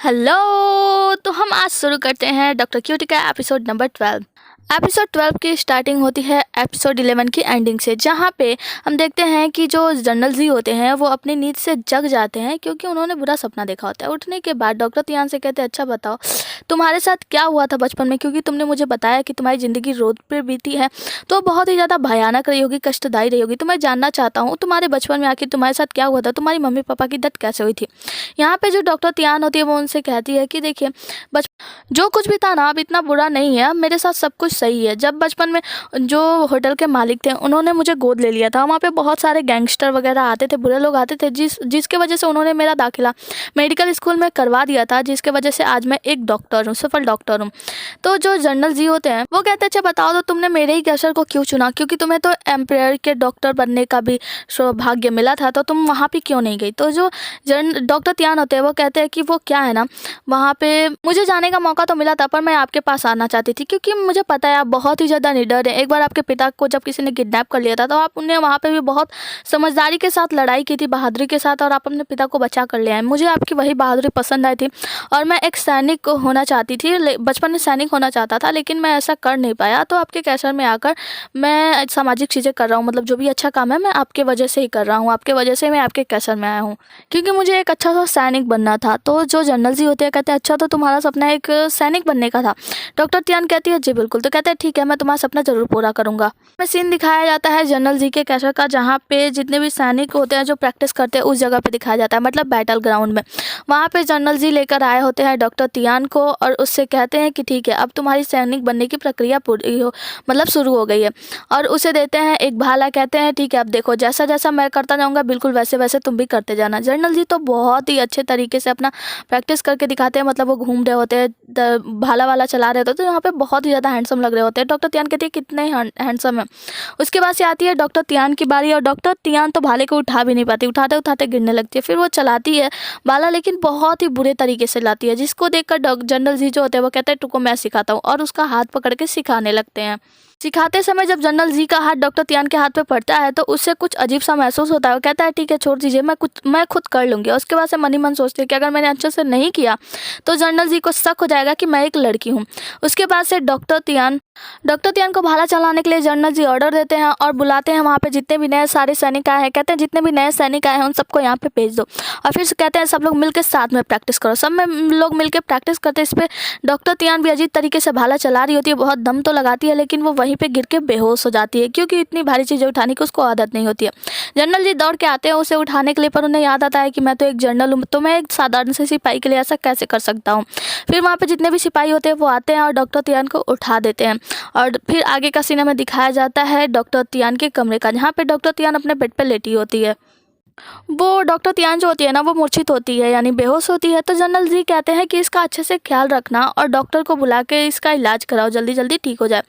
Hello. तो हम आज शुरू करते हैं डॉक्टर क्यूटी का एपिसोड नंबर 12। एपिसोड 12 की स्टार्टिंग होती है एपिसोड 11 की एंडिंग से, जहाँ पे हम देखते हैं कि जो जनरल जी होते हैं वो अपनी नींद से जग जाते हैं क्योंकि उन्होंने बुरा सपना देखा होता है। उठने के बाद डॉक्टर तियान से कहते हैं, अच्छा बताओ तुम्हारे साथ क्या हुआ था बचपन में, क्योंकि तुमने मुझे बताया कि तुम्हारी ज़िंदगी रोड पर बीती है तो बहुत ही ज़्यादा भयानक रही होगी, कष्टदायी रही होगी। तो मैं जानना चाहता हूँ तुम्हारे बचपन में आखिर तुम्हारे साथ क्या हुआ था, तुम्हारी मम्मी पापा की डेथ कैसे हुई थी। यहाँ पे जो डॉक्टर तियान होती है वो उनसे कहती है कि देखिए जो कुछ भी था ना अब इतना बुरा नहीं है, अब मेरे साथ सब कुछ सही है। जब बचपन में जो होटल के मालिक थे उन्होंने मुझे गोद ले लिया था, वहाँ पे बहुत सारे गैंगस्टर वगैरह आते थे, बुरे लोग आते थे, जिसके वजह से उन्होंने मेरा दाखिला मेडिकल स्कूल में करवा दिया था, जिसके वजह से आज मैं एक डॉक्टर हूँ, सफल डॉक्टर हूँ। तो जो जनरल जी होते हैं वो कहते हैं, अच्छा बताओ तो तुमने मेरे ही कैसर को क्यों चुना, क्योंकि तुम्हें तो एम्पायर के डॉक्टर बनने का भी सौभाग्य मिला था, तो तुम वहाँ पे क्यों नहीं गई। तो जो डॉक्टर तियान होते हैं वो कहते हैं कि वो क्या है ना, वहाँ पे मुझे जाने का मौका तो मिला था पर मैं आपके पास आना चाहती थी क्योंकि मुझे पता है आप बहुत ही ज़्यादा निडर हैं। एक बार आपके पिता को जब किसी ने किडनैप कर लिया था तो आपने वहाँ पे भी बहुत समझदारी के साथ लड़ाई की थी, बहादुरी के साथ, और आप अपने पिता को बचा कर ले आए। मुझे आपकी वही बहादुरी पसंद आई थी और मैं एक सैनिक होना चाहती थी, बचपन में सैनिक होना चाहता था, लेकिन मैं ऐसा कर नहीं पाया। तो आपके कैसर में आकर मैं सामाजिक चीज़ें कर रहा हूँ, मतलब जो भी अच्छा काम है मैं आपके वजह से ही कर रहा हूँ, आपके वजह से मैं आपके कैसर में आया हूँ क्योंकि मुझे एक अच्छा सा सैनिक बनना था। तो जो जनरल जी होते हैं कहते हैं, अच्छा तो तुम्हारा सपना एक सैनिक बनने का था। डॉक्टर तियान कहती है, जी बिल्कुल। तो कहते हैं, ठीक है मैं तुम्हारा सपना जरूर पूरा करूंगा। में सीन दिखाया जाता है जनरल जी के कैसर का, जहाँ पे जितने भी सैनिक होते हैं जो प्रैक्टिस करते हैं उस जगह पे दिखाया जाता है, मतलब बैटल ग्राउंड में। वहाँ पे जनरल जी लेकर आए होते हैं डॉक्टर तियान को और उससे कहते हैं कि ठीक है अब तुम्हारी सैनिक बनने की प्रक्रिया पूरी हो, मतलब शुरू हो गई है, और उसे देते हैं एक भाला। कहते हैं ठीक है अब देखो जैसा जैसा मैं करता जाऊँगा बिल्कुल वैसे वैसे तुम भी करते जाना। जनरल जी तो बहुत ही अच्छे तरीके से अपना प्रैक्टिस करके दिखाते हैं, मतलब वो घूम रहे होते हैं, भाला वाला चला रहे होते हैं, तो यहाँ पे बहुत ही ज़्यादा हैंडसम लग रहे होते हैं। डॉक्टर तियान कहती है कितने हैंडसम है। उसके बाद से आती है डॉक्टर तियान की बारी और डॉक्टर तियान तो भाले को उठा भी नहीं पाती, उठाते उठाते गिरने लगती है। फिर वो चलाती है भाला, लेकिन बहुत ही बुरे तरीके से लाती है, जिसको देखकर जनरल जी जो होते हैं वो कहते हैं तुमको मैं सिखाता हूँ, और उसका हाथ पकड़ के सिखाने लगते हैं। सिखाते समय जब जनरल जी का हाथ डॉक्टर तियान के हाथ पे पड़ता है तो उससे कुछ अजीब सा महसूस होता है। वो कहता है ठीक है छोड़ दीजिए, मैं खुद कर लूँगी। और उसके बाद से मन ही मन सोचती है कि अगर मैंने अच्छे से नहीं किया तो जनरल जी को शक हो जाएगा कि मैं एक लड़की हूँ। उसके बाद से डॉक्टर तियान को भाला चलाने के लिए जनरल जी ऑर्डर देते हैं और बुलाते हैं वहाँ पे जितने भी नए सारे सैनिक आए हैं। कहते हैं जितने भी नए सैनिक आए हैं उन सबको यहाँ पे भेज दो, और फिर कहते हैं सब लोग मिलकर साथ में प्रैक्टिस करो। सब में लोग मिलकर प्रैक्टिस करते हैं। इस पर डॉक्टर तियान भी अजीब तरीके से भाला चला रही होती है, बहुत दम तो लगाती है, लेकिन वो वहीं पे गिर के बेहोश हो जाती है क्योंकि इतनी भारी चीज़ें उठाने की उसको आदत नहीं होती है। जनरल जी दौड़ के आते हैं उसे उठाने के लिए, पर उन्हें याद आता है कि मैं तो एक जनरल हूँ, तो मैं एक साधारण से सिपाही के लिए ऐसा कैसे कर सकता हूँ। फिर वहाँ पे जितने भी सिपाही होते हैं वो आते हैं और डॉक्टर तियान को उठा देते हैं। और फिर आगे का सीन में दिखाया जाता है डॉक्टर तियान के कमरे का, जहाँ पे डॉक्टर तियान अपने बेड पे लेटी होती है। वो डॉक्टर तियान जो होती है ना वो मूर्छित होती है, यानी बेहोश होती है। तो जनरल जी कहते हैं कि इसका अच्छे से ख्याल रखना और डॉक्टर को बुला के इसका इलाज कराओ, जल्दी जल्दी ठीक हो जाए।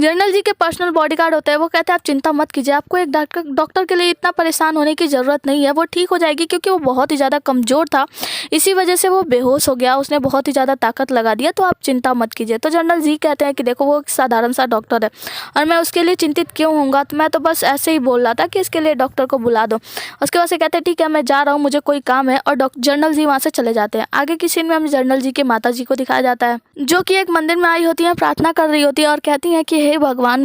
जनरल जी के पर्सनल बॉडीगार्ड होते हैं, वो कहते हैं आप चिंता मत कीजिए, आपको एक डॉक्टर के लिए इतना परेशान होने की ज़रूरत नहीं है, वो ठीक हो जाएगी, क्योंकि वो बहुत ही ज़्यादा कमज़ोर था, इसी वजह से वो बेहोश हो गया, उसने बहुत ही ज़्यादा ताकत लगा दिया, तो आप चिंता मत कीजिए। तो जनरल जी कहते हैं कि देखो वो एक साधारण सा डॉक्टर है और मैं उसके लिए चिंतित क्यों होऊंगा, तो मैं तो बस ऐसे ही बोल रहा था कि इसके लिए डॉक्टर को बुला दो। उसके बाद से कहते हैं ठीक है मैं जा रहा हूँ, मुझे कोई काम है, और जनरल जी वहाँ से चले जाते हैं। आगे की सीन में हमें जनरल जी के माता जी को दिखाया जाता है, जो कि एक मंदिर में आई होती हैं, प्रार्थना कर रही होती है और कहती हैं कि हे भगवान,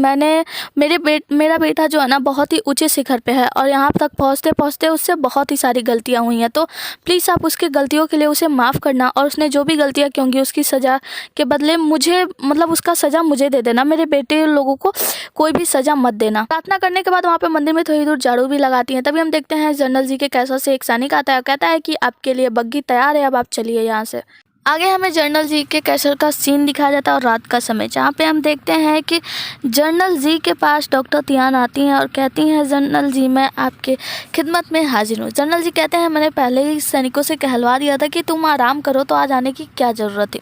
मेरा बेटा जो है ना बहुत ही ऊंचे शिखर पे है और यहाँ तक पहुँचते पहुँचते उससे बहुत ही सारी गलतियाँ हुई हैं, तो प्लीज़ आप उसकी गलतियों के लिए उसे माफ़ करना, और उसने जो भी गलतियाँ की होंगी उसकी सज़ा के बदले मुझे, मतलब उसका सज़ा मुझे दे देना, मेरे बेटे लोगों को कोई भी सज़ा मत देना। प्रार्थना करने के बाद वहाँ पे मंदिर में थोड़ी दूर झाड़ू भी लगाती हैं। तभी हम देखते हैं जनरल जी के कैसर से एक सैनिक आता है, कहता है कि आपके लिए बग्गी तैयार है, अब आप चलिए यहाँ से। आगे हमें जनरल जी के कैसर का सीन दिखाया जाता है और रात का समय, जहाँ पे हम देखते हैं कि जनरल जी के पास डॉक्टर तियान आती हैं और कहती हैं जनरल जी मैं आपके खिदमत में हाजिर हूँ। जनरल जी कहते हैं मैंने पहले ही सैनिकों से कहलवा दिया था कि तुम आराम करो, तो आज आने की क्या ज़रूरत है।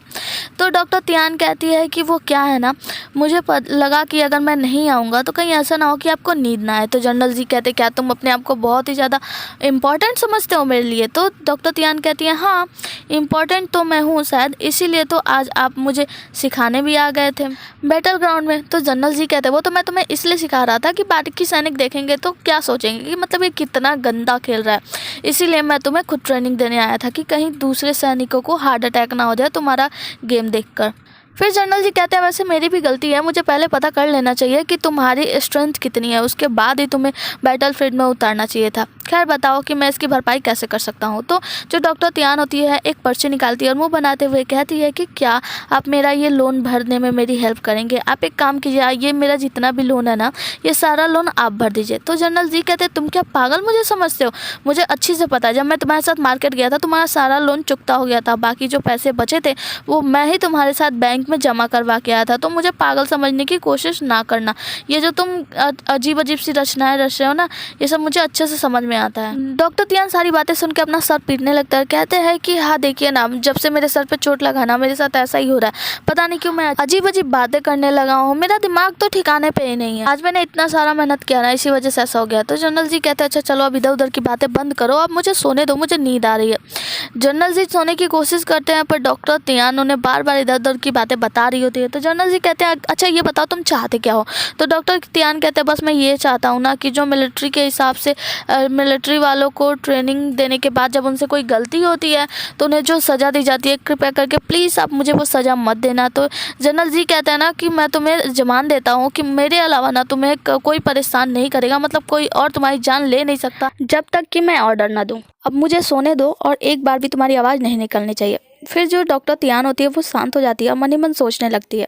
तो डॉक्टर तियान कहती है कि वो क्या है ना, मुझे लगा कि अगर मैं नहीं आऊँगा तो कहीं ऐसा ना हो कि आपको नींद ना आए। तो जनरल जी कहते क्या तुम अपने आप को बहुत ही ज़्यादा इम्पॉर्टेंट समझते हो मेरे लिए। तो डॉक्टर तियान कहती हैं हाँ इम्पॉर्टेंट तो मैं हूँ, हूँ शायद, इसीलिए तो आज आप मुझे सिखाने भी आ गए थे बैटल ग्राउंड में। तो जनरल जी कहते वो तो मैं तुम्हें इसलिए सिखा रहा था कि बाकी सैनिक देखेंगे तो क्या सोचेंगे कि मतलब ये कितना गंदा खेल रहा है, इसीलिए मैं तुम्हें खुद ट्रेनिंग देने आया था कि कहीं दूसरे सैनिकों को हार्ट अटैक ना हो जाए तुम्हारा गेम देखकर। फिर जनरल जी कहते हैं वैसे मेरी भी गलती है, मुझे पहले पता कर लेना चाहिए कि तुम्हारी स्ट्रेंथ कितनी है, उसके बाद ही तुम्हें बैटल फील्ड में उतारना चाहिए था। खैर बताओ कि मैं इसकी भरपाई कैसे कर सकता हूँ। तो जो डॉक्टर तियान होती है एक पर्ची निकालती है और मुँह बनाते हुए कहती है कि क्या आप मेरा ये लोन भरने में मेरी हेल्प करेंगे। आप एक काम कीजिए, ये मेरा जितना भी लोन है ना, ये सारा लोन आप भर दीजिए। तो जनरल जी कहते तुम क्या पागल मुझे समझते हो, मुझे अच्छी से पता है जब मैं तुम्हारे साथ मार्केट गया था तुम्हारा सारा लोन चुकता हो गया था, बाकी जो पैसे बचे थे वो मैं ही तुम्हारे साथ बैंक में जमा करवा के आया था। तो मुझे पागल समझने की कोशिश ना करना, ये जो तुम अजीब अजीब सी रचनाएं रच रहे हो ना, ये सब मुझे अच्छे से समझ में आता है। डॉक्टर तियान सारी बातें सुन के अपना सर पीटने लगता है, कहते हैं कि हाँ देखिए ना, जब से मेरे सर पे चोट लगा ना मेरे साथ ऐसा ही हो रहा है, पता नहीं क्यों मैं अजीब अजीब बातें करने लगा हूँ, मेरा दिमाग तो ठिकाने पे ही नहीं है, आज मैंने इतना सारा मेहनत किया ना इसी वजह से ऐसा हो गया। तो जनरल जी कहते हैं अच्छा चलो अब इधर उधर की बातें बंद करो, अब मुझे सोने दो, मुझे नींद आ रही है। जनरल जी सोने की कोशिश करते हैं पर डॉक्टर तियान उन्हें बार बार इधर उधर की बातें बता रही होती है। तो जनरल जी कहते हैं अच्छा ये बताओ तुम चाहते क्या हो। तो डॉक्टर तियान कहते हैं बस मैं ये चाहता हूँ ना कि जो मिलिट्री के हिसाब से मिलिट्री वालों को ट्रेनिंग देने के बाद जब उनसे कोई गलती होती है तो उन्हें जो सज़ा दी जाती है कृपया करके प्लीज़ आप मुझे वो सज़ा मत देना। तो जनरल जी कहते हैं ना कि मैं तुम्हें जमान देता हूँ कि मेरे अलावा ना तुम्हें कोई परेशान नहीं करेगा, मतलब कोई और तुम्हारी जान ले नहीं सकता जब तक कि मैं ऑर्डर ना दूँ। अब मुझे सोने दो और एक बार भी तुम्हारी आवाज़ नहीं निकलनी चाहिए। फिर जो डॉक्टर तियान होती है वो शांत हो जाती है और मन ही मन सोचने लगती है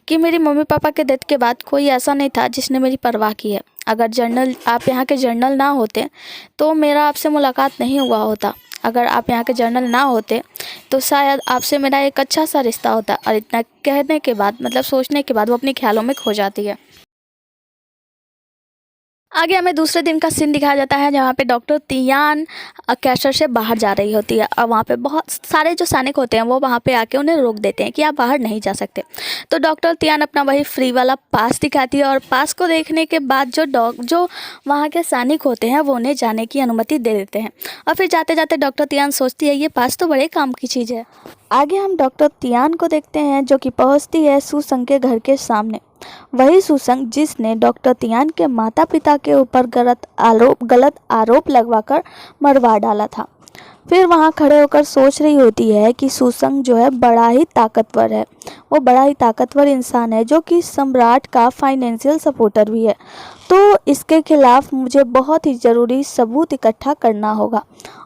कि मेरी मम्मी पापा के डेथ के बाद कोई ऐसा नहीं था जिसने मेरी परवाह की है। अगर जनरल आप यहाँ के जनरल ना होते तो मेरा आपसे मुलाकात नहीं हुआ होता, अगर आप यहाँ के जनरल ना होते तो शायद आपसे मेरा एक अच्छा सा रिश्ता होता। और इतना कहने के बाद मतलब सोचने के बाद वो अपने ख्यालों में खो जाती है। आगे हमें दूसरे दिन का सीन दिखाया जाता है जहाँ पे डॉक्टर तियान कैशर से बाहर जा रही होती है और वहाँ पे बहुत सारे जो सैनिक होते हैं वो वहाँ पे आके उन्हें रोक देते हैं कि आप बाहर नहीं जा सकते। तो डॉक्टर तियान अपना वही फ्री वाला पास दिखाती है और पास को देखने के बाद जो वहाँ के सैनिक होते हैं वो उन्हें जाने की अनुमति दे देते हैं। और फिर जाते जाते डॉक्टर तियान सोचती है ये पास तो बड़े काम की चीज़ है। आगे हम डॉक्टर तियान को देखते हैं जो कि पहुँचती है सुसंग के घर के सामने, वही सुसंग जिसने डॉक्टर तियान के माता पिता के ऊपर गलत आरोप लगवाकर मरवा डाला था। फिर वहाँ खड़े होकर सोच रही होती है कि सुसंग जो है बड़ा ही ताकतवर है, वो बड़ा ही ताकतवर इंसान है जो कि सम्राट का फाइनेंशियल सपोर्टर भी है। तो इसके खिलाफ मुझे बहुत ही ज़रूरी सबूत इकट्ठा करना होगा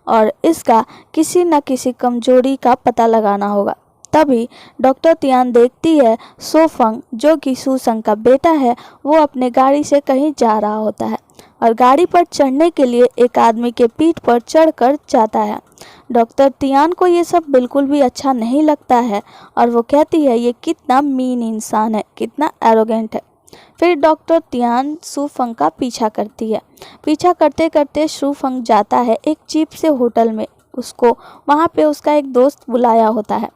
और इसका किसी न किसी कमजोरी का पता लगाना होगा। तभी डॉक्टर तियान देखती है सोफंग जो कि सुसंग का बेटा है, वो अपने गाड़ी से कहीं जा रहा होता है और गाड़ी पर चढ़ने के लिए एक आदमी के पीठ पर चढ़कर जाता है। डॉक्टर तियान को ये सब बिल्कुल भी अच्छा नहीं लगता है और वो कहती है ये कितना मीन इंसान है, कितना एरोगेंट है। फिर डॉक्टर तियान सुफंग का पीछा करती है। पीछा करते करते सुफंग जाता है एक चीप से होटल में, उसको वहाँ पे उसका एक दोस्त बुलाया होता है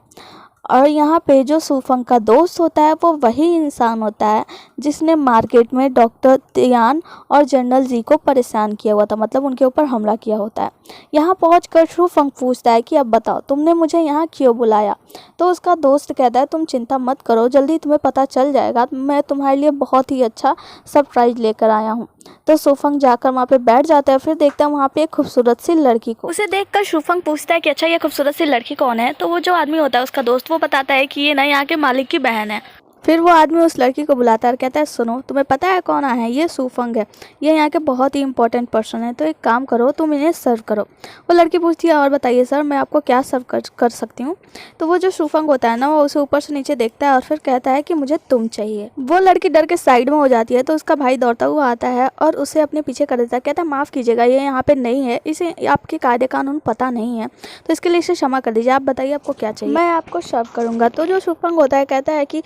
और यहाँ पे जो सुफंग का दोस्त होता है वो वही इंसान होता है जिसने मार्केट में डॉक्टर तियान और जनरल जी को परेशान किया हुआ था, मतलब उनके ऊपर हमला किया होता है। यहाँ पहुँचकर सुफंग पूछता है कि अब बताओ तुमने मुझे यहाँ क्यों बुलाया। तो उसका दोस्त कहता है तुम चिंता मत करो, जल्दी तुम्हें पता चल जाएगा, मैं तुम्हारे लिए बहुत ही अच्छा सरप्राइज लेकर आया हूँ। तो सुफंग जाकर वहाँ पे बैठ जाता है। फिर देखता है वहाँ पे एक खूबसूरत सी लड़की को। उसे देखकर सुफंग पूछता है कि अच्छा ये खूबसूरत सी लड़की कौन है। तो वो जो आदमी होता है उसका दोस्त वो बताता है कि ये ना यहाँ के मालिक की बहन है। फिर वो आदमी उस लड़की को बुलाता है और कहता है सुनो तुम्हें पता है कौन आया है, ये सुफंग है, ये यहाँ के बहुत ही इंपॉर्टेंट पर्सन है, तो एक काम करो तुम इन्हें सर्व करो। वो लड़की पूछती है और बताइए सर मैं आपको क्या सर्व कर सकती हूँ। तो वो जो सुफंग होता है ना वो उसे ऊपर से नीचे देखता है और फिर कहता है कि मुझे तुम चाहिए। वो लड़की डर के साइड में हो जाती है तो उसका भाई दौड़ता हुआ आता है और उसे अपने पीछे कर देता है। कहता है माफ़ कीजिएगा ये यहाँ पे नहीं है, इसे आपके कायदे कानून पता नहीं है, तो इसके लिए इसे क्षमा कर दीजिए, आप बताइए आपको क्या चाहिए, मैं आपको सर्व करूँगा। तो जो सुफंग होता है कहता है कि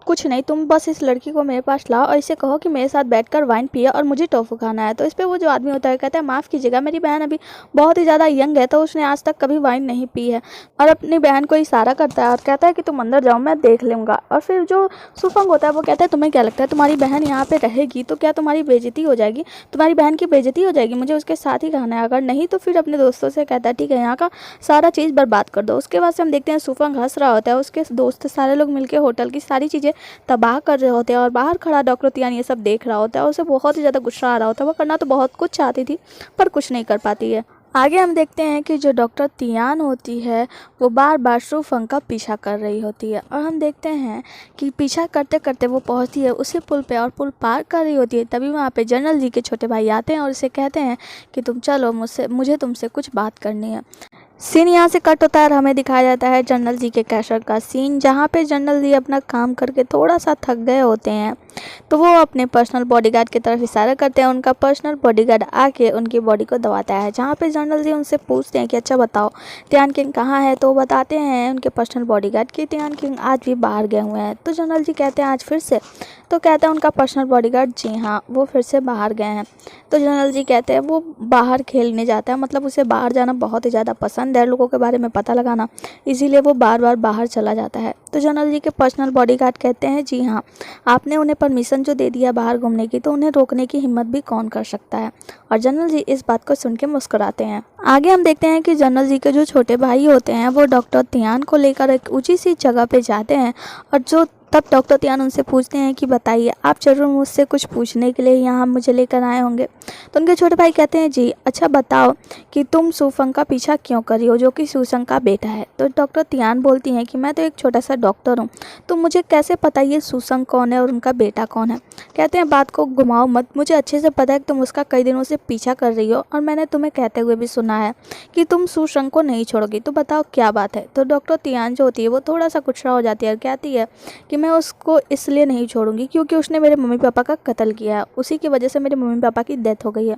कुछ नहीं, तुम बस इस लड़की को मेरे पास लाओ और इसे कहो कि मेरे साथ बैठकर वाइन पिए और मुझे टोफू खाना है। तो इस पे वो जो आदमी होता है कहता है माफ़ कीजिएगा, मेरी बहन अभी बहुत ही ज़्यादा यंग है, तो उसने आज तक कभी वाइन नहीं पी है। और अपनी बहन को इशारा करता है और कहता है कि तुम अंदर जाओ, मैं देख लूँगा। और फिर जो सुफंग होता है वो कहता है तुम्हें क्या लगता है तुम्हारी बहन यहाँ पे रहेगी तो क्या तुम्हारी बेइज्जती हो जाएगी, तुम्हारी बहन की बेइज्जती हो जाएगी, मुझे उसके साथ ही खाना है, अगर नहीं तो फिर अपने दोस्तों से कहता है ठीक है यहाँ का सारा चीज़ बर्बाद कर दो। उसके बाद से हम देखते हैं सुफंग हंस रहा होता है, उसके दोस्त सारे लोग मिलकर होटल की सारी चीज़ें तबाह कर रहे होते हैं और बाहर खड़ा डॉक्टर तियान ये सब देख रहा होता है। उसे बहुत ही ज़्यादा गुस्सा आ रहा होता है, वो करना तो बहुत कुछ चाहती थी पर कुछ नहीं कर पाती है। आगे हम देखते हैं कि जो डॉक्टर तियान होती है वो बार बार सुफंग का पीछा कर रही होती है और हम देखते हैं कि पीछा करते करते वो पहुंचती है उसी पुल पे और पुल पार कर रही होती है। तभी वहाँ पे जनरल जी के छोटे भाई आते हैं और उसे कहते हैं कि तुम चलो, मुझे तुमसे कुछ बात करनी है। सीन यहाँ से कट होता है और हमें दिखाया जाता है जनरल जी के कैशर का सीन, जहाँ पे जनरल जी अपना काम करके थोड़ा सा थक गए होते हैं तो वो अपने पर्सनल बॉडीगार्ड की तरफ इशारा करते हैं। उनका पर्सनल बॉडीगार्ड आके उनकी बॉडी को दबाता है, जहाँ पे जनरल जी उनसे पूछते हैं कि अच्छा बताओ तियान किंग कहाँ है। तो वो बताते हैं उनके पर्सनल बॉडीगार्ड कि तियान किंग आज भी बाहर गए हुए हैं। तो जनरल जी कहते हैं आज फिर से। तो कहता है उनका पर्सनल बॉडीगार्ड जी हाँ वो फिर से बाहर गए हैं। तो जनरल जी कहते हैं वो बाहर खेलने जाता है, मतलब उसे बाहर जाना बहुत ही ज़्यादा पसंद है, लोगों के बारे में पता लगाना, इसीलिए वो बार बार बाहर चला जाता है। तो जनरल जी के पर्सनल बॉडीगार्ड कहते हैं जी हाँ आपने उन्हें परमिशन जो दे दिया बाहर घूमने की, तो उन्हें रोकने की हिम्मत भी कौन कर सकता है। और जनरल जी इस बात को सुन के मुस्कुराते हैं। आगे हम देखते हैं कि जनरल जी के जो छोटे भाई होते हैं वो डॉक्टर तियान को लेकर एक ऊंची सी जगह पे जाते हैं और जो तब डॉक्टर तियान उनसे पूछते हैं कि बताइए आप जरूर मुझसे कुछ पूछने के लिए यहाँ मुझे लेकर आए होंगे। तो उनके छोटे भाई कहते हैं जी अच्छा बताओ कि तुम सुफंग का पीछा क्यों कर रही हो जो कि सुसंग का बेटा है। तो डॉक्टर तियान बोलती हैं कि मैं तो एक छोटा सा डॉक्टर हूँ, तो मुझे कैसे पता ये सुसंग कौन है और उनका बेटा कौन है। कहते हैं बात को घुमाओ मत, मुझे अच्छे से पता है कि तुम उसका कई दिनों से पीछा कर रही हो और मैंने तुम्हें कहते हुए भी सुना है कि तुम सुसंग को नहीं छोड़ोगी। तो बताओ क्या बात है। तो डॉक्टर तियान जो होती है वो थोड़ा सा गुस्सा हो जाती है और कहती है कि मैं उसको इसलिए नहीं छोड़ूंगी क्योंकि उसने मेरे मम्मी पापा का कत्ल किया है, उसी की वजह से मेरे मम्मी पापा की डेथ हो गई है।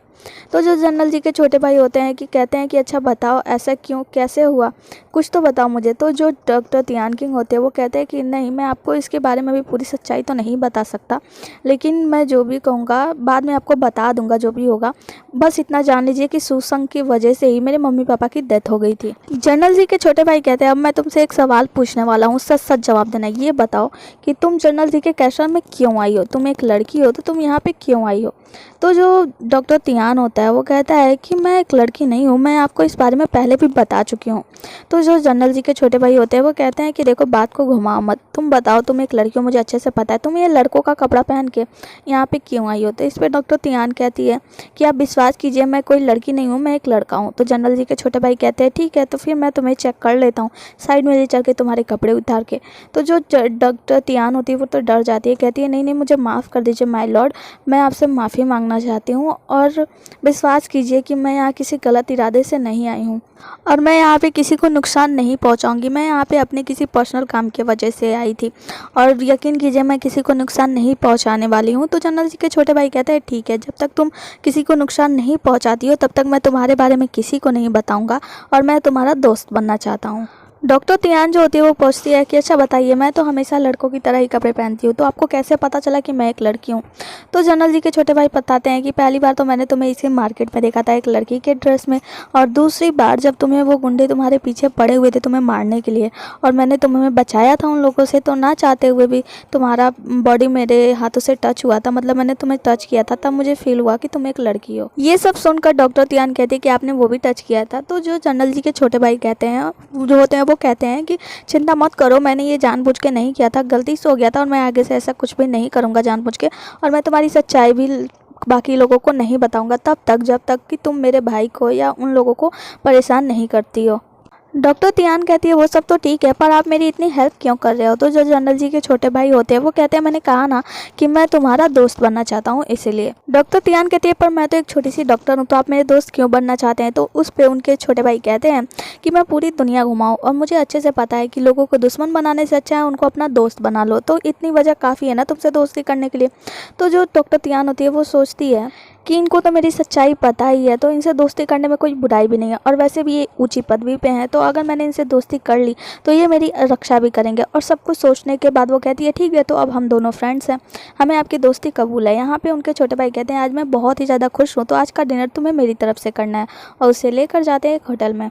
तो जो जनरल जी के छोटे भाई होते हैं कि कहते हैं कि अच्छा बताओ ऐसा क्यों, कैसे हुआ, कुछ तो बताओ मुझे। तो जो डॉक्टर तियान किंग होते हैं वो कहते हैं कि नहीं मैं आपको इसके बारे में भी पूरी सच्चाई तो नहीं बता सकता, लेकिन मैं जो भी कहूँगा बाद में आपको बता दूंगा जो भी होगा, बस इतना जान लीजिए कि सुसंग की वजह से ही मेरे मम्मी पापा की डेथ हो गई थी। जनरल जी के छोटे भाई कहते हैं अब मैं तुमसे एक सवाल पूछने वाला हूँ, सच सच जवाब देना। ये बताओ कि तुम जनरल जी के कैशर में क्यों आई हो, तुम एक लड़की हो तो तुम यहाँ पे क्यों आई हो। तो जो डॉक्टर तियान होता है वो कहता है कि मैं एक लड़की नहीं हूँ, मैं आपको इस बारे में पहले भी बता चुकी हूँ। तो जो जनरल जी के छोटे भाई होते हैं वो कहते हैं कि देखो बात को घुमाओ मत, तुम बताओ तुम एक लड़की हो, मुझे अच्छे से पता है, तुम ये लड़कों का कपड़ा पहन के यहाँ पे क्यों आई हो। तो इस पर डॉक्टर तियान कहती है कि आप विश्वास कीजिए मैं कोई लड़की नहीं हूँ, मैं एक लड़का हूँ। तो जनरल जी के छोटे भाई कहते हैं ठीक है तो फिर मैं तुम्हें चेक कर लेता हूँ, साइड में ले चल के तुम्हारे कपड़े उतार के। तो जो डॉक्टर तियान होती है वो तो डर जाती है, कहती है नहीं नहीं मुझे माफ़ कर दीजिए माय लॉर्ड, मैं आपसे माफ़ी मांगना चाहती हूँ और विश्वास कीजिए कि मैं यहाँ किसी गलत इरादे से नहीं आई हूँ और मैं यहाँ पे किसी को नुकसान नहीं पहुँचाऊँगी, मैं यहाँ पे अपने किसी पर्सनल काम की वजह से आई थी और यकीन कीजिए मैं किसी को नुकसान नहीं पहुँचाने वाली हूँ। तो जनरल जी के छोटे भाई कहते हैं ठीक है, जब तक तुम किसी को नुकसान नहीं पहुँचाती हो तब तक मैं तुम्हारे बारे में किसी को नहीं बताऊँगा और मैं तुम्हारा दोस्त बनना चाहता हूँ। डॉक्टर तियान जो होती है वो पूछती है कि अच्छा बताइए मैं तो हमेशा लड़कों की तरह ही कपड़े पहनती हूँ, तो आपको कैसे पता चला कि मैं एक लड़की हूँ। तो जनरल जी के छोटे भाई बताते हैं कि पहली बार तो मैंने तुम्हें इसी मार्केट में देखा था एक लड़की के ड्रेस में, और दूसरी बार जब तुम्हें वो गुंडे तुम्हारे पीछे पड़े हुए थे तुम्हें मारने के लिए और मैंने तुम्हें बचाया था उन लोगों से, तो ना चाहते हुए भी तुम्हारा बॉडी मेरे हाथों से टच हुआ था, मतलब मैंने तुम्हें टच किया था, तब मुझे फील हुआ कि तुम एक लड़की हो। ये सब सुनकर डॉक्टर तियान कहते हैं कि आपने वो भी टच किया था। तो जो जनरल जी के छोटे भाई कहते हैं जो होते हैं वो कहते हैं कि चिंता मत करो, मैंने ये जानबूझ के नहीं किया था, गलती से हो गया था और मैं आगे से ऐसा कुछ भी नहीं करूँगा जानबूझ के, और मैं तुम्हारी सच्चाई भी बाकी लोगों को नहीं बताऊँगा तब तक जब तक कि तुम मेरे भाई को या उन लोगों को परेशान नहीं करती हो। डॉक्टर तियान कहती है वो सब तो ठीक है पर आप मेरी इतनी हेल्प क्यों कर रहे हो। तो जो जनरल जी के छोटे भाई होते हैं वो कहते हैं मैंने कहा ना कि मैं तुम्हारा दोस्त बनना चाहता हूँ इसीलिए। डॉक्टर तियान कहती है पर मैं तो एक छोटी सी डॉक्टर हूँ, तो आप मेरे दोस्त क्यों बनना चाहते हैं। तो उस पर उनके छोटे भाई कहते हैं कि मैं पूरी दुनिया घुमाऊँ और मुझे अच्छे से पता है कि लोगों को दुश्मन बनाने से अच्छा है उनको अपना दोस्त बना लो, तो इतनी वजह काफ़ी है ना तुमसे दोस्ती करने के लिए। तो जो डॉक्टर तियान होती है वो सोचती है कि इनको तो मेरी सच्चाई पता ही है, तो इनसे दोस्ती करने में कोई बुराई भी नहीं है और वैसे भी ये ऊंची पदवी पे हैं, तो अगर मैंने इनसे दोस्ती कर ली तो ये मेरी रक्षा भी करेंगे। और सब कुछ सोचने के बाद वो कहती है ठीक है, तो अब हम दोनों फ्रेंड्स हैं, हमें आपकी दोस्ती कबूल है। यहाँ पे उनके छोटे भाई कहते हैं आज मैं बहुत ही ज़्यादा खुश हूँ, तो आज का डिनर तुम्हें मेरी तरफ से करना है, और उसे लेकर जाते हैं एक होटल में।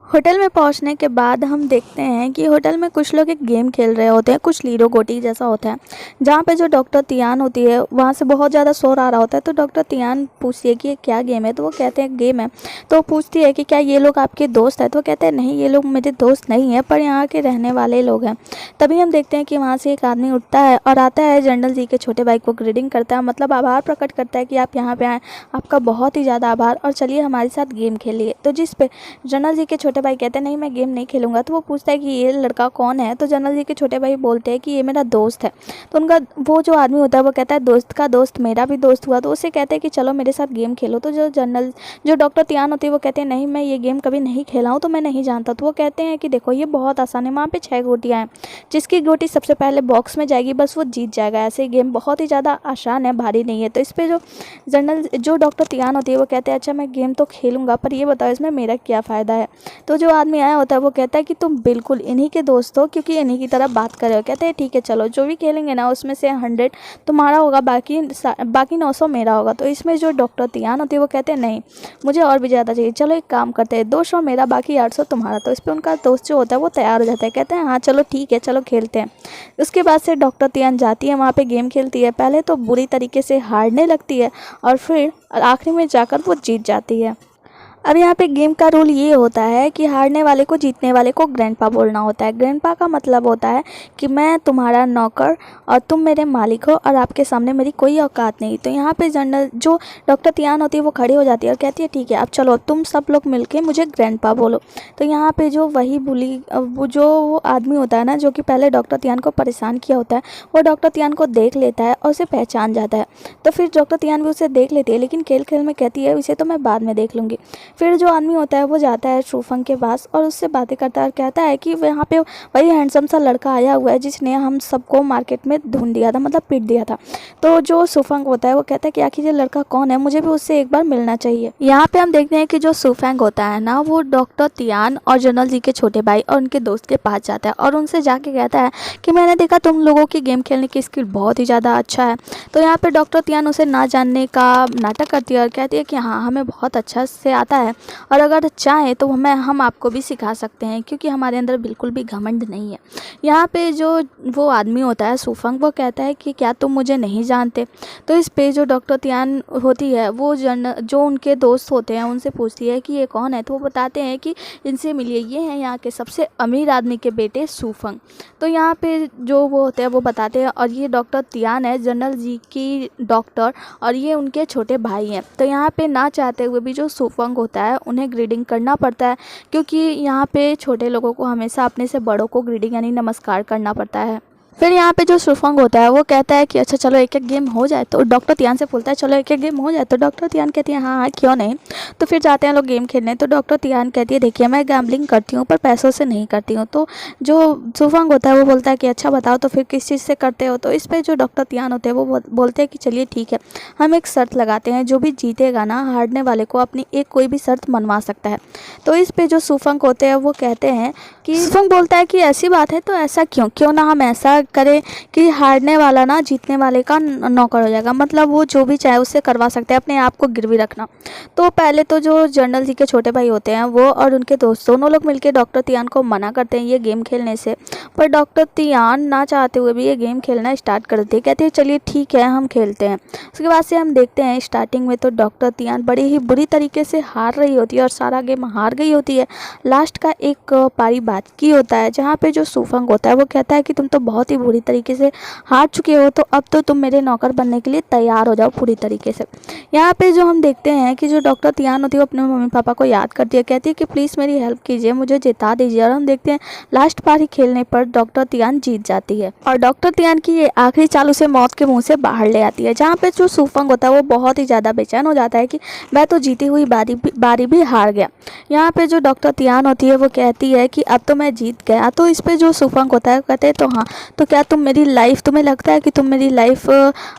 होटल में पहुंचने के बाद हम देखते हैं कि होटल में कुछ लोग एक गेम खेल रहे होते हैं, कुछ लीरो गोटी जैसा होता है, जहाँ पे जो डॉक्टर तियान होती है वहाँ से बहुत ज़्यादा शोर आ रहा होता है। तो डॉक्टर तियान पूछती है कि ये क्या गेम है, तो वो कहते हैं गेम है। तो वो पूछती है कि क्या ये लोग आपके दोस्त हैं, तो वो कहते हैं नहीं, ये लोग मेरे दोस्त नहीं हैं, पर यहाँ के रहने वाले लोग हैं। तभी हम देखते हैं कि वहाँ से एक आदमी उठता है और आता है, जनरल जी के छोटे भाई को ग्रीटिंग करता है, मतलब आभार प्रकट करता है कि आप यहाँ पे आए, आपका बहुत ही ज़्यादा आभार, और चलिए हमारे साथ गेम खेलिए। तो जिस पे जनरल जी के छोटे भाई कहते हैं नहीं, मैं गेम नहीं खेलूंगा। तो वो पूछता है कि ये लड़का कौन है, तो जनरल जी के छोटे भाई बोलते हैं कि ये मेरा दोस्त है। तो उनका वो जो आदमी होता है वो कहता है दोस्त का दोस्त मेरा भी दोस्त हुआ, तो उसे कहते हैं कि चलो मेरे साथ गेम खेलो। तो जो डॉक्टर तियान होती है वो कहते हैं नहीं, मैं ये गेम कभी नहीं खेला हूँ, तो मैं नहीं जानता। तो वो कहते हैं कि देखो ये बहुत आसान है, वहाँ पे 6 गोटियाँ हैं, जिसकी गोटी सबसे पहले बॉक्स में जाएगी बस वो जीत जाएगा। ऐसे गेम बहुत ही ज़्यादा आसान है, भारी नहीं है। तो इस पर जो डॉक्टर तियान होती है वो कहते हैं अच्छा मैं गेम तो खेलूँगा, पर ये बताओ इसमें मेरा क्या फ़ायदा है। तो जो आदमी आया होता है वो कहता है कि तुम बिल्कुल इन्हीं के दोस्त हो, क्योंकि इन्हीं की तरह बात कर रहे हो। कहते हैं ठीक है, चलो जो भी खेलेंगे ना उसमें से 100 तुम्हारा होगा, बाकी 900 मेरा होगा। तो इसमें जो डॉक्टर तियान होती है वो कहते हैं नहीं, मुझे और भी ज़्यादा चाहिए, चलो एक काम करते हैं 200 मेरा, बाकी 800 तुम्हारा। तो इस पर उनका दोस्त जो होता है वो तैयार हो जाता है, कहते हैं हाँ चलो ठीक है, चलो खेलते हैं। उसके बाद से डॉक्टर तियान जाती है, वहाँ पर गेम खेलती है। पहले तो बुरी तरीके से हारने लगती है और फिर आखिरी में जाकर वो जीत जाती है। अब यहाँ पे गेम का रूल ये होता है कि हारने वाले को जीतने वाले को ग्रैंडपा बोलना होता है। ग्रैंडपा का मतलब होता है कि मैं तुम्हारा नौकर और तुम मेरे मालिक हो और आपके सामने मेरी कोई औकात नहीं। तो यहाँ पे जनरल जो डॉक्टर तियान होती है वो खड़ी हो जाती है और कहती है ठीक है, अब चलो अब तुम सब लोग मिलके मुझे ग्रैंडपा बोलो। तो यहाँ पे जो वही वो आदमी होता है ना, जो कि पहले डॉक्टर तियान को परेशान किया होता है, वो डॉक्टर तियान को देख लेता है और उसे पहचान जाता है। तो फिर डॉक्टर तियान भी उसे देख लेती है, लेकिन खेल खेल में कहती है इसे तो मैं बाद में देख लूँगी। फिर जो आदमी होता है वो जाता है शूफंग के पास और उससे बातें करता है और कहता है कि वहाँ पे वही हैंडसम सा लड़का आया हुआ है जिसने हम सबको मार्केट में ढूंढ दिया था, मतलब पीट दिया था। तो जो शूफंग होता है वो कहता है कि आखिर ये लड़का कौन है, मुझे भी उससे एक बार मिलना चाहिए। यहाँ पे हम देखते हैं कि जो शूफंग होता है ना, वो डॉक्टर तियान और जनरल जी के छोटे भाई और उनके दोस्त के पास जाता है और उनसे जाके कहता है कि मैंने देखा तुम लोगों की गेम खेलने की स्किल बहुत ही ज़्यादा अच्छा है। तो यहाँ पे डॉक्टर तियान उसे ना जानने का नाटक करती है और कहती है कि हाँ हमें बहुत अच्छा से आता है और अगर चाहें तो हम आपको भी सिखा सकते हैं, क्योंकि हमारे अंदर बिल्कुल भी घमंड नहीं है। यहाँ पे जो वो आदमी होता है शूफंग, वो कहता है कि क्या तुम मुझे नहीं जानते। तो इस पे जो डॉक्टर तियान होती है वो जो उनके दोस्त होते हैं उनसे पूछती है कि ये कौन है। तो वो बताते हैं कि इनसे मिलिए, ये हैं यहाँ के सबसे अमीर आदमी के बेटे शूफंग। तो यहाँ पे जो वो होते हैं वो बताते हैं और ये डॉक्टर तियान है, जनरल जी की डॉक्टर, और ये उनके छोटे भाई हैं। तो यहाँ पे ना चाहते हुए भी जो शूफंग होता है उन्हें ग्रीडिंग करना पड़ता है, क्योंकि यहाँ पे छोटे लोगों को हमेशा अपने से बड़ों को ग्रीडिंग यानी नमस्कार करना पड़ता है। फिर यहाँ पे जो शूफंग होता है वो कहता है कि अच्छा चलो एक एक गेम हो जाए। तो डॉक्टर तियान से बोलता है चलो एक एक गेम हो जाए। तो डॉक्टर तियान कहती है हाँ हाँ क्यों नहीं। तो फिर जाते हैं लोग गेम खेलने। तो डॉक्टर तियान कहती है देखिए मैं गैम्बलिंग करती हूँ पर पैसों से नहीं करती हूँ। तो जो शूफंग होता है वो बोलता है कि अच्छा बताओ तो फिर किस चीज़ से करते हो। तो इस पर जो डॉक्टर तियान होते हैं वो बोलते हैं कि चलिए ठीक है, हम एक शर्त लगाते हैं, जो भी जीतेगा ना हारने वाले को अपनी एक कोई भी शर्त मनवा सकता है। तो इस पर जो शूफंग होते हैं वो कहते हैं कि शूफंग बोलता है कि ऐसी बात है तो ऐसा क्यों ना हम ऐसा करें कि हारने वाला ना जीतने वाले का नौकर हो जाएगा, मतलब वो जो भी चाहे उससे करवा सकते हैं, अपने आप को गिरवी रखना। तो पहले तो जो जनरल जी के छोटे भाई होते हैं वो और उनके दोस्त दोनों लोग मिलकर डॉक्टर तियान को मना करते हैं ये गेम खेलने से, पर डॉक्टर तियान ना चाहते हुए भी ये गेम खेलना स्टार्ट कर देते हैं। कहते हैं चलिए ठीक है हम खेलते हैं। उसके बाद से हम देखते हैं स्टार्टिंग में तो डॉक्टर तियान बड़ी ही बुरी तरीके से हार रही होती है और सारा गेम हार गई होती है। लास्ट का एक पारी बाकी होता है जहाँ पे जो शूफंग होता है वो कहता है कि तुम तो बहुत ही बुरी तरीके से हार चुके हो, तो अब तो तुम मेरे नौकर बनने के लिए तैयार हो जाओ पूरी तरीके से। यहाँ पे जो हम देखते हैं कि जो डॉक्टर तियान होती है वो अपने मम्मी पापा को याद करती है, कहती है कि प्लीज़ मेरी हेल्प कीजिए, मुझे जिता दीजिए। और हम देखते हैं लास्ट पारी खेलने पर डॉक्टर तियान जीत जाती है और डॉक्टर तियान की ये आखिरी चाल उसे मौत के मुँह से बाहर ले आती है। जहाँ पे जो शूफंग होता है वो बहुत ही ज़्यादा बेचैन हो जाता है कि मैं तो जीती हुई बारी भी हार गया। यहाँ पे जो डॉक्टर तियान होती है वो कहती है कि अब तो मैं जीत गया। तो इस पर जो शूफंग होता है कहते हैं तो हाँ, तो क्या तुम्हें लगता है कि तुम मेरी लाइफ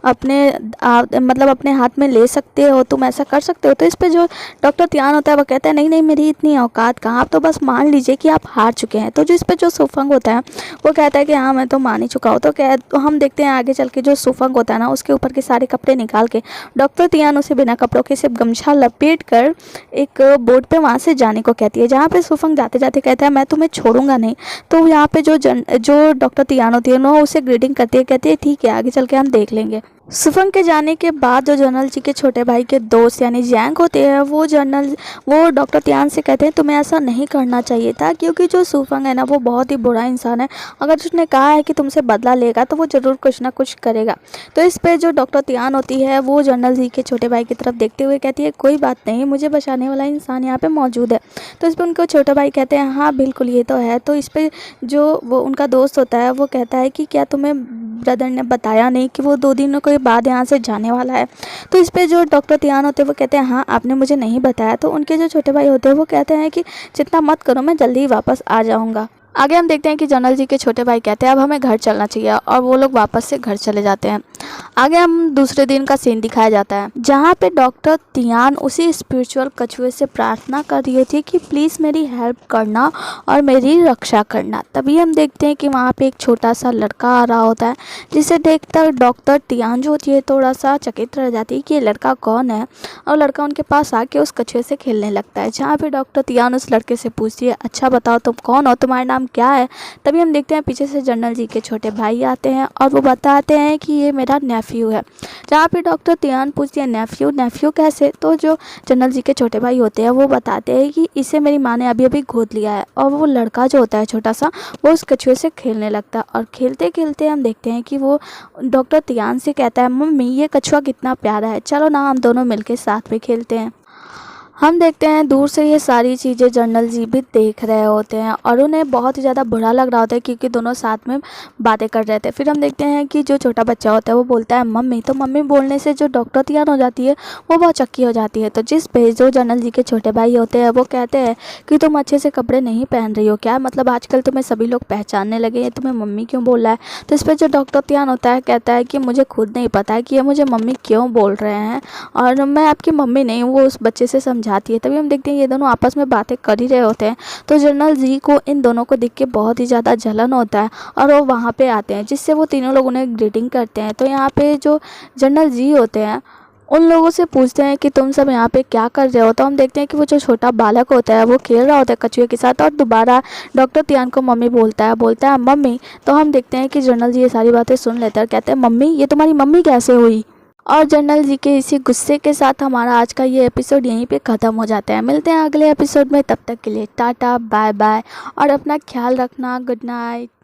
मतलब अपने हाथ में ले सकते हो, तुम ऐसा कर सकते हो? तो इस पे जो डॉक्टर तियान होता है वो कहता है नहीं नहीं, मेरी इतनी औकात कहाँ, आप तो बस मान लीजिए कि आप हार चुके हैं। तो जो इस पे जो सुफंग होता है वो कहता है कि हाँ मैं तो मान ही चुका हूँ। तो हम देखते हैं आगे चल के जो सुफंग होता है ना, उसके ऊपर के सारे कपड़े निकाल के डॉक्टर तियान उसे बिना कपड़ों के सिर्फ गमछा लपेट कर एक बोट पे वहाँ से जाने को कहती है, जहाँ पे सुफंग जाते जाते कहता है मैं तुम्हें छोड़ूंगा नहीं। तो यहाँ पे जो डॉक्टर तियान होती है ना, उसे ग्रीटिंग करती है, कहती है ठीक है आगे चल के हम देख लेंगे। सुफंग के जाने के बाद जो जनरल जी के छोटे भाई के दोस्त यानी जैंग होते हैं वो डॉक्टर तियान से कहते हैं तुम्हें ऐसा नहीं करना चाहिए था, क्योंकि जो सुफंग है ना वो बहुत ही बुरा इंसान है। अगर उसने कहा है कि तुमसे बदला लेगा तो वो ज़रूर कुछ ना कुछ करेगा। तो इस पर जो डॉक्टर तियान होती है वो जनरल जी के छोटे भाई की तरफ देखते हुए कहती है कोई बात नहीं, मुझे बचाने वाला इंसान यहाँ पर मौजूद है। तो इस पर उनको छोटा भाई कहते हैं हाँ बिल्कुल ये तो है। तो इस पर जो वो उनका दोस्त होता है वो कहता है कि क्या तुम्हें ब्रदर ने बताया नहीं कि वो 2 दिनों के बाद यहाँ से जाने वाला है? तो इस पे जो डॉक्टर तियान होते हैं वो कहते हैं हाँ आपने मुझे नहीं बताया। तो उनके जो छोटे भाई होते हैं वो कहते हैं कि चिंता मत करो, मैं जल्दी ही वापस आ जाऊँगा। आगे हम देखते हैं कि जनरल जी के छोटे भाई कहते हैं अब हमें घर चलना चाहिए, और वो लोग वापस से घर चले जाते हैं। आगे हम दूसरे दिन का सीन दिखाया जाता है, जहाँ पे डॉक्टर तियान उसी स्पिरिचुअल कछुए से प्रार्थना कर रही थी कि प्लीज़ मेरी हेल्प करना और मेरी रक्षा करना। तभी हम देखते हैं कि वहाँ पे एक छोटा सा लड़का आ रहा होता है, जिसे देखकर डॉक्टर तियान जो होती है थोड़ा सा चकित रह जाती है कि ये लड़का कौन है, और लड़का उनके पास आके उस कछुए से खेलने लगता है। जहाँ पे डॉक्टर तियान उस लड़के से पूछती है अच्छा बताओ तुम कौन हो, तुम्हारा नाम क्या है? तभी हम देखते हैं पीछे से जनरल जी के छोटे भाई आते हैं और वो बताते हैं कि ये मेरा नेफ्यू है। जहाँ पे डॉक्टर तियान पूछती है नेफ्यू कैसे? तो जो जनरल जी के छोटे भाई होते हैं वो बताते हैं कि इसे मेरी माँ ने अभी अभी गोद लिया है। और वो लड़का जो होता है छोटा सा, वो उस कछुए से खेलने लगता है, और खेलते खेलते हम देखते हैं कि वो डॉक्टर तियान से कहता है मम्मी ये कछुआ कितना प्यारा है, चलो ना हम दोनों मिलकर साथ में खेलते हैं। हम देखते हैं दूर से ये सारी चीज़ें जनरल जी भी देख रहे होते हैं और उन्हें बहुत ही ज़्यादा बुरा लग रहा होता है, क्योंकि दोनों साथ में बातें कर रहे थे। फिर हम देखते हैं कि जो छोटा बच्चा होता है वो बोलता है मम्मी। तो मम्मी बोलने से जो डॉक्टर तियान हो जाती है वो बहुत चक्की हो जाती है। तो जिस पे जो जनरल जी के छोटे भाई होते हैं वो कहते हैं कि तुम अच्छे से कपड़े नहीं पहन रही हो क्या, मतलब आजकल तुम्हें सभी लोग पहचानने लगे हैं, तुम्हें मम्मी क्यों बोल रहा है? तो इस पर जो डॉक्टर तियान होता है कहता है कि मुझे खुद नहीं पता है कि ये मुझे मम्मी क्यों बोल रहे हैं, और मैं आपकी मम्मी नहीं हूँ। वो उस बच्चे से समझाती है। तभी हम देखते हैं ये दोनों आपस में बातें कर ही रहे होते हैं। तो जनरल जी को इन दोनों को देख के बहुत ही ज़्यादा जलन होता है और वो वहाँ पे आते हैं, जिससे वो तीनों लोग उन्हें ग्रीटिंग करते हैं। तो यहाँ पे जो जनरल जी होते हैं उन लोगों से पूछते हैं कि तुम सब यहाँ पे क्या कर रहे हो? तो हम देखते हैं कि वो जो छोटा बालक होता है वो खेल रहा होता है कछुए के साथ, और दोबारा डॉक्टर तियान को मम्मी बोलता है मम्मी। तो हम देखते हैं कि जनरल जी ये सारी बातें सुन लेते हैं और कहते हैं मम्मी ये तुम्हारी मम्मी कैसे हुई? और जनरल जी के इसी गुस्से के साथ हमारा आज का ये एपिसोड यहीं पे ख़त्म हो जाता है। मिलते हैं अगले एपिसोड में, तब तक के लिए टाटा बाय बाय, और अपना ख्याल रखना। Good night.